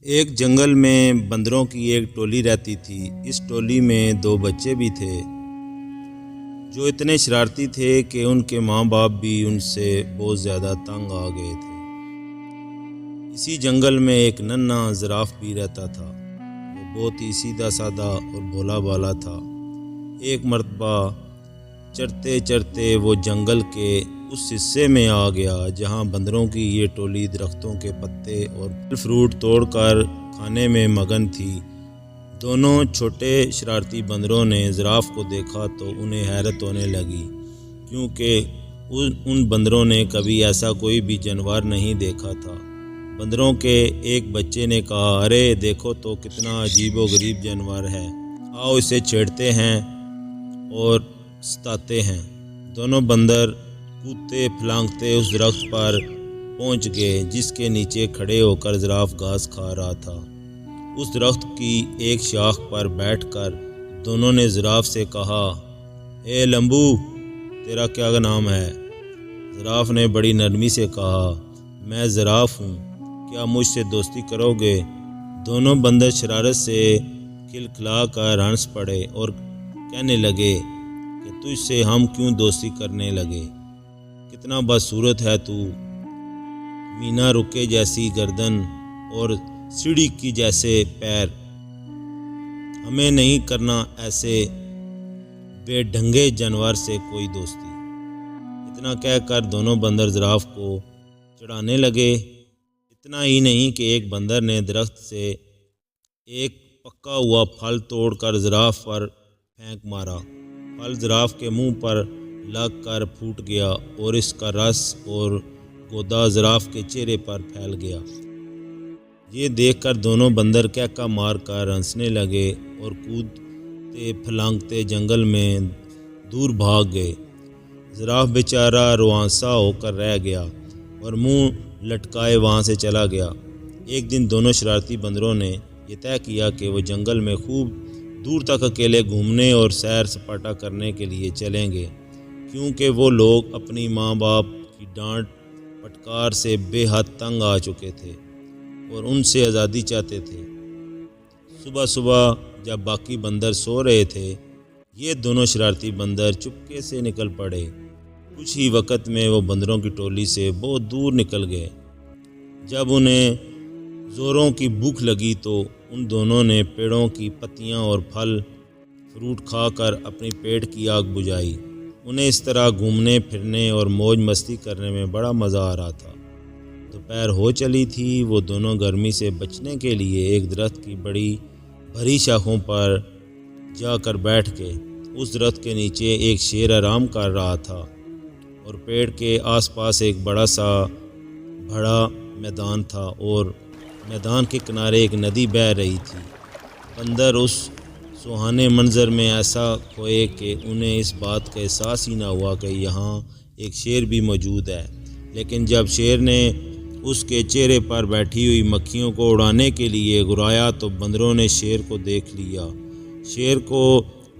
ایک جنگل میں بندروں کی ایک ٹولی رہتی تھی۔ اس ٹولی میں 2 بچے بھی تھے جو اتنے شرارتی تھے کہ ان کے ماں باپ بھی ان سے بہت زیادہ تنگ آ گئے تھے۔ اسی جنگل میں ایک ننھا زراف بھی رہتا تھا۔ وہ بہت ہی سیدھا سادہ اور بھولا بالا تھا۔ ایک مرتبہ چرتے چرتے وہ جنگل کے اس حصے میں آ گیا جہاں بندروں کی یہ ٹولی درختوں کے پتے اور پھل فروٹ توڑ کر کھانے میں مگن تھی۔ دونوں چھوٹے شرارتی بندروں نے زراف کو دیکھا تو انہیں حیرت ہونے لگی، کیونکہ ان بندروں نے کبھی ایسا کوئی بھی جانور نہیں دیکھا تھا۔ بندروں کے ایک بچے نے کہا، ارے دیکھو تو کتنا عجیب و غریب جانور ہے، آؤ اسے چھیڑتے ہیں اور ستاتے ہیں۔ دونوں بندر کودتے پھلانگتے اس درخت پر پہنچ گئے جس کے نیچے کھڑے ہو کر زراف گھاس کھا رہا تھا۔ اس درخت کی ایک شاخ پر بیٹھ کر دونوں نے زراف سے کہا، اے لمبو، تیرا کیا نام ہے؟ زراف نے بڑی نرمی سے کہا، میں زراف ہوں، کیا مجھ سے دوستی کرو گے؟ دونوں بندر شرارت سے کھلکھلا کر ہنس پڑے اور کہنے لگے کہ تجھ سے ہم کیوں دوستی کرنے لگے؟ کتنا بدصورت ہے تو، مینا رکے جیسی گردن اور سیڑھی کی جیسے پیر، ہمیں نہیں کرنا ایسے بے ڈھنگے جانور سے کوئی دوستی۔ اتنا کہہ کر دونوں بندر زراف کو چڑھانے لگے۔ اتنا ہی نہیں کہ ایک بندر نے درخت سے ایک پکا ہوا پھل توڑ کر زراف پر پھینک مارا۔ پھل زراف کے منہ پر لگ کر پھوٹ گیا اور اس کا رس اور گودا زراف کے چہرے پر پھیل گیا۔ یہ دیکھ کر دونوں بندر کہکا مار کر ہنسنے لگے اور کودتے پھلانگتے جنگل میں دور بھاگ گئے۔ زراف بیچارہ روانسا ہو کر رہ گیا اور منہ لٹکائے وہاں سے چلا گیا۔ ایک دن دونوں شرارتی بندروں نے یہ طے کیا کہ وہ جنگل میں خوب دور تک اکیلے گھومنے اور سیر سپاٹا کرنے کے لیے چلیں گے، کیونکہ وہ لوگ اپنی ماں باپ کی ڈانٹ پھٹکار سے بے حد تنگ آ چکے تھے اور ان سے آزادی چاہتے تھے۔ صبح صبح جب باقی بندر سو رہے تھے، یہ دونوں شرارتی بندر چپکے سے نکل پڑے۔ کچھ ہی وقت میں وہ بندروں کی ٹولی سے بہت دور نکل گئے۔ جب انہیں زوروں کی بھوک لگی تو ان دونوں نے پیڑوں کی پتیاں اور پھل فروٹ کھا کر اپنی پیٹ کی آگ بجھائی۔ انہیں اس طرح گھومنے پھرنے اور موج مستی کرنے میں بڑا مزہ آ رہا تھا۔ دوپہر ہو چلی تھی۔ وہ دونوں گرمی سے بچنے کے لیے ایک درخت کی بڑی بھری شاخوں پر جا کر بیٹھ گئے۔ اس درخت کے نیچے ایک شیر آرام کر رہا تھا اور پیڑ کے آس پاس ایک بڑا سا بڑا میدان تھا اور میدان کے کنارے ایک ندی بہہ رہی تھی۔ بندر اس سہانے منظر میں ایسا کھوئے کہ انہیں اس بات کا احساس ہی نہ ہوا کہ یہاں ایک شیر بھی موجود ہے۔ لیکن جب شیر نے اس کے چہرے پر بیٹھی ہوئی مکھیوں کو اڑانے کے لیے گرایا تو بندروں نے شیر کو دیکھ لیا۔ شیر کو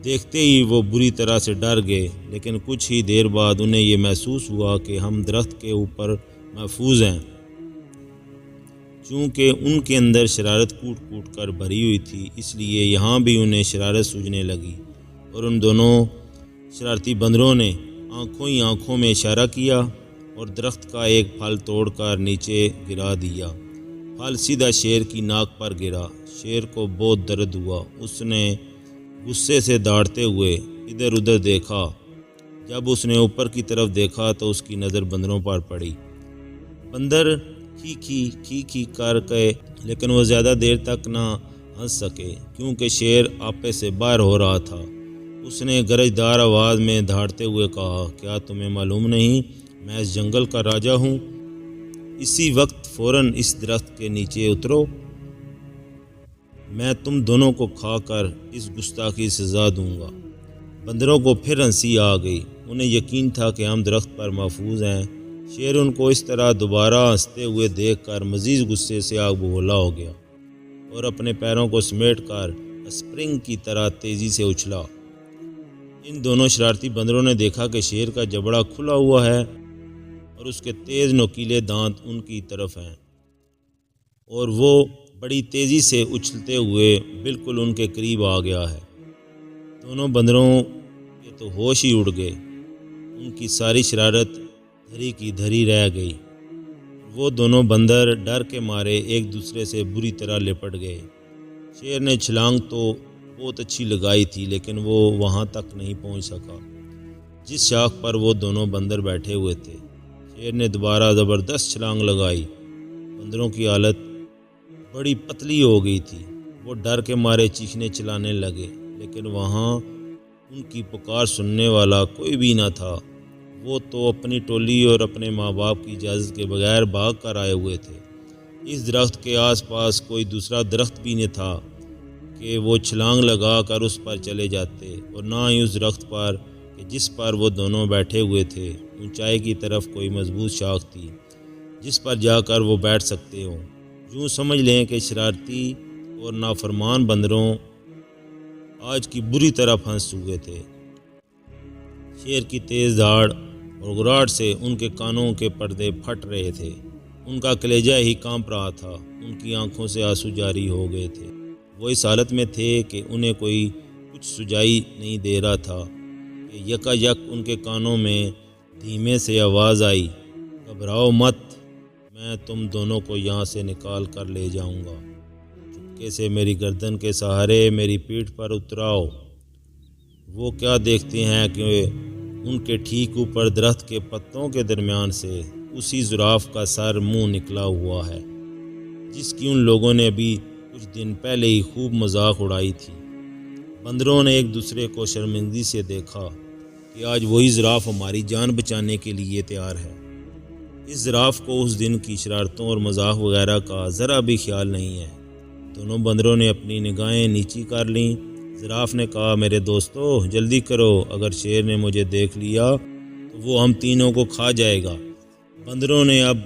دیکھتے ہی وہ بری طرح سے ڈر گئے، لیکن کچھ ہی دیر بعد انہیں یہ محسوس ہوا کہ ہم درخت کے اوپر محفوظ ہیں۔ چونکہ ان کے اندر شرارت کوٹ کوٹ کر بھری ہوئی تھی، اس لیے یہاں بھی انہیں شرارت سوجنے لگی اور ان دونوں شرارتی بندروں نے آنکھوں ہی آنکھوں میں اشارہ کیا اور درخت کا ایک پھل توڑ کر نیچے گرا دیا۔ پھل سیدھا شیر کی ناک پر گرا۔ شیر کو بہت درد ہوا۔ اس نے غصے سے داڑھتے ہوئے ادھر ادھر دیکھا۔ جب اس نے اوپر کی طرف دیکھا تو اس کی نظر بندروں پر پڑی۔ بندر کھی کر گئے، لیکن وہ زیادہ دیر تک نہ ہنس سکے کیونکہ شیر آپے سے باہر ہو رہا تھا۔ اس نے گرجدار آواز میں دھاڑتے ہوئے کہا، کیا تمہیں معلوم نہیں میں اس جنگل کا راجا ہوں؟ اسی وقت فوراً اس درخت کے نیچے اترو، میں تم دونوں کو کھا کر اس گستاخی سزا دوں گا۔ بندروں کو پھر ہنسی آ گئی۔ انہیں یقین تھا کہ ہم درخت پر محفوظ ہیں۔ شیر ان کو اس طرح دوبارہ ہنستے ہوئے دیکھ کر مزید غصے سے آگ بگولا ہو گیا اور اپنے پیروں کو سمیٹ کر اسپرنگ کی طرح تیزی سے اچھلا۔ ان دونوں شرارتی بندروں نے دیکھا کہ شیر کا جبڑا کھلا ہوا ہے اور اس کے تیز نوکیلے دانت ان کی طرف ہیں اور وہ بڑی تیزی سے اچھلتے ہوئے بالکل ان کے قریب آ گیا ہے۔ دونوں بندروں کے تو ہوش ہی اڑ گئے، ان کی ساری شرارت دھری کی دھری رہ گئی۔ وہ دونوں بندر ڈر کے مارے ایک دوسرے سے بری طرح لپٹ گئے۔ شیر نے چھلانگ تو بہت اچھی لگائی تھی، لیکن وہ وہاں تک نہیں پہنچ سکا جس شاخ پر وہ دونوں بندر بیٹھے ہوئے تھے۔ شیر نے دوبارہ زبردست چھلانگ لگائی۔ بندروں کی حالت بڑی پتلی ہو گئی تھی، وہ ڈر کے مارے چیخنے چلانے لگے، لیکن وہاں ان کی پکار سننے والا کوئی بھی نہ تھا۔ وہ تو اپنی ٹولی اور اپنے ماں باپ کی اجازت کے بغیر بھاگ کر آئے ہوئے تھے۔ اس درخت کے آس پاس کوئی دوسرا درخت بھی نہ تھا کہ وہ چھلانگ لگا کر اس پر چلے جاتے، اور نہ ہی اس درخت پر کہ جس پر وہ دونوں بیٹھے ہوئے تھے اونچائی کی طرف کوئی مضبوط شاخ تھی جس پر جا کر وہ بیٹھ سکتے ہوں۔ یوں سمجھ لیں کہ شرارتی اور نافرمان بندروں آج کی بری طرح پھنس چکے تھے۔ شیر کی تیز دھاڑ اور گراٹ سے ان کے کانوں کے پردے پھٹ رہے تھے، ان کا کلیجہ ہی کانپ رہا تھا، ان کی آنکھوں سے آنسو جاری ہو گئے تھے۔ وہ اس حالت میں تھے کہ انہیں کوئی کچھ سجائی نہیں دے رہا تھا کہ یکا یک ان کے کانوں میں دھیمے سے آواز آئی، گھبراؤ مت، میں تم دونوں کو یہاں سے نکال کر لے جاؤں گا، چپکے سے میری گردن کے سہارے میری پیٹھ پر اتراؤ۔ وہ کیا دیکھتے ہیں کہ ان کے ٹھیک اوپر درخت کے پتوں کے درمیان سے اسی زراف کا سر منہ نکلا ہوا ہے جس کی ان لوگوں نے ابھی کچھ دن پہلے ہی خوب مذاق اڑائی تھی۔ بندروں نے ایک دوسرے کو شرمندگی سے دیکھا کہ آج وہی زراف ہماری جان بچانے کے لیے تیار ہے۔ اس زراف کو اس دن کی شرارتوں اور مذاق وغیرہ کا ذرا بھی خیال نہیں ہے۔ دونوں بندروں نے اپنی نگاہیں نیچی کر لیں۔ زراف نے کہا، میرے دوستو جلدی کرو، اگر شیر نے مجھے دیکھ لیا تو وہ ہم تینوں کو کھا جائے گا۔ بندروں نے اب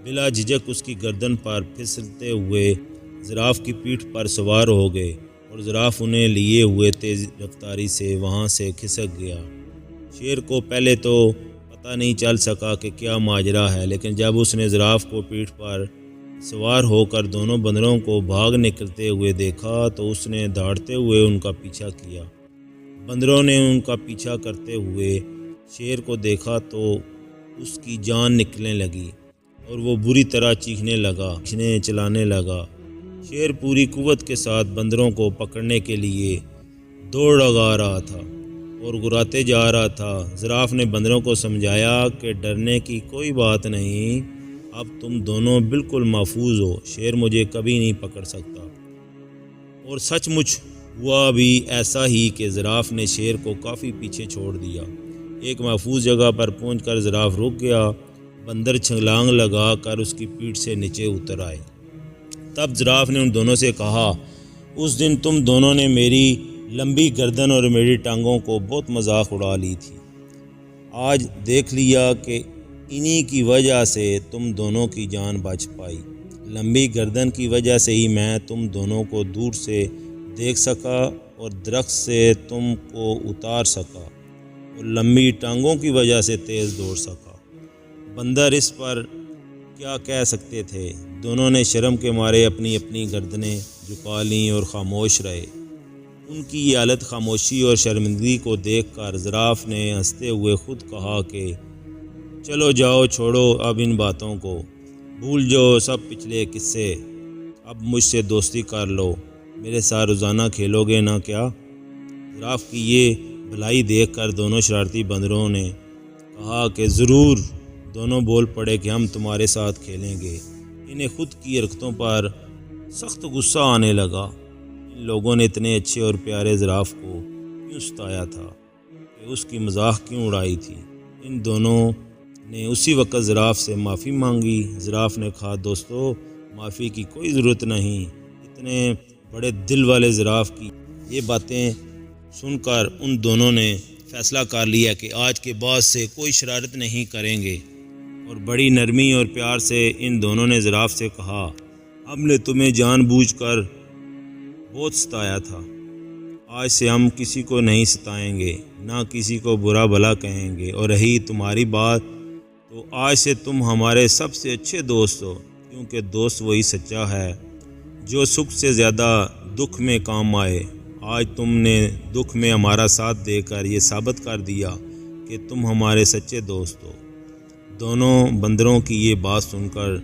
بلا جھجک اس کی گردن پر پھسلتے ہوئے زراف کی پیٹھ پر سوار ہو گئے، اور زراف انہیں لیے ہوئے تیز رفتاری سے وہاں سے کھسک گیا۔ شیر کو پہلے تو پتہ نہیں چل سکا کہ کیا ماجرا ہے، لیکن جب اس نے زراف کو پیٹھ پر سوار ہو کر دونوں بندروں کو بھاگ نکلتے ہوئے دیکھا تو اس نے دھاڑتے ہوئے ان کا پیچھا کیا۔ بندروں نے ان کا پیچھا کرتے ہوئے شیر کو دیکھا تو اس کی جان نکلنے لگی اور وہ بری طرح چیخنے لگا، چیخنے چلانے لگا۔ شیر پوری قوت کے ساتھ بندروں کو پکڑنے کے لیے دوڑ لگا رہا تھا اور گراتے جا رہا تھا۔ زراف نے بندروں کو سمجھایا کہ ڈرنے کی کوئی بات نہیں، اب تم دونوں بالکل محفوظ ہو، شیر مجھے کبھی نہیں پکڑ سکتا۔ اور سچ مچ ہوا بھی ایسا ہی کہ زراف نے شیر کو کافی پیچھے چھوڑ دیا۔ ایک محفوظ جگہ پر پہنچ کر زراف رک گیا۔ بندر چھلانگ لگا کر اس کی پیٹھ سے نیچے اتر آئے۔ تب زراف نے ان دونوں سے کہا، اس دن تم دونوں نے میری لمبی گردن اور میری ٹانگوں کو بہت مذاق اڑا لی تھی، آج دیکھ لیا کہ انہی کی وجہ سے تم دونوں کی جان بچ پائی۔ لمبی گردن کی وجہ سے ہی میں تم دونوں کو دور سے دیکھ سکا اور درخت سے تم کو اتار سکا، اور لمبی ٹانگوں کی وجہ سے تیز دوڑ سکا۔ بندر اس پر کیا کہہ سکتے تھے؟ دونوں نے شرم کے مارے اپنی اپنی گردنیں جھکا لیں اور خاموش رہے۔ ان کی یہ حالت خاموشی اور شرمندگی کو دیکھ کر زراف نے ہنستے ہوئے خود کہا کہ چلو جاؤ، چھوڑو اب ان باتوں کو، بھول جاؤ سب پچھلے قصے، اب مجھ سے دوستی کر لو، میرے ساتھ روزانہ کھیلو گے نہ کیا؟ زراف کی یہ بھلائی دیکھ کر دونوں شرارتی بندروں نے کہا کہ ضرور۔ دونوں بول پڑے کہ ہم تمہارے ساتھ کھیلیں گے۔ انہیں خود کی حرکتوں پر سخت غصہ آنے لگا۔ ان لوگوں نے اتنے اچھے اور پیارے زراف کو کیوں ستایا تھا، کہ اس کی مذاق کیوں اڑائی تھی؟ ان دونوں نے اسی وقت زراف سے معافی مانگی۔ زراف نے کہا، دوستو معافی کی کوئی ضرورت نہیں۔ اتنے بڑے دل والے زراف کی یہ باتیں سن کر ان دونوں نے فیصلہ کر لیا کہ آج کے بعد سے کوئی شرارت نہیں کریں گے، اور بڑی نرمی اور پیار سے ان دونوں نے زراف سے کہا، ہم نے تمہیں جان بوجھ کر بہت ستایا تھا، آج سے ہم کسی کو نہیں ستائیں گے، نہ کسی کو برا بھلا کہیں گے، اور رہی تمہاری بات تو آج سے تم ہمارے سب سے اچھے دوست ہو، کیونکہ دوست وہی سچا ہے جو سکھ سے زیادہ دکھ میں کام آئے۔ آج تم نے دکھ میں ہمارا ساتھ دے کر یہ ثابت کر دیا کہ تم ہمارے سچے دوست ہو۔ دونوں بندروں کی یہ بات سن کر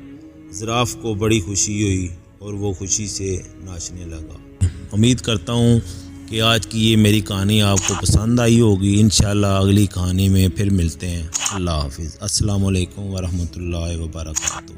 زراف کو بڑی خوشی ہوئی اور وہ خوشی سے ناچنے لگا۔ امید کرتا ہوں کہ آج کی یہ میری کہانی آپ کو پسند آئی ہوگی۔ انشاءاللہ اگلی کہانی میں پھر ملتے ہیں۔ اللہ حافظ۔ السلام علیکم ورحمۃ اللہ وبرکاتہ۔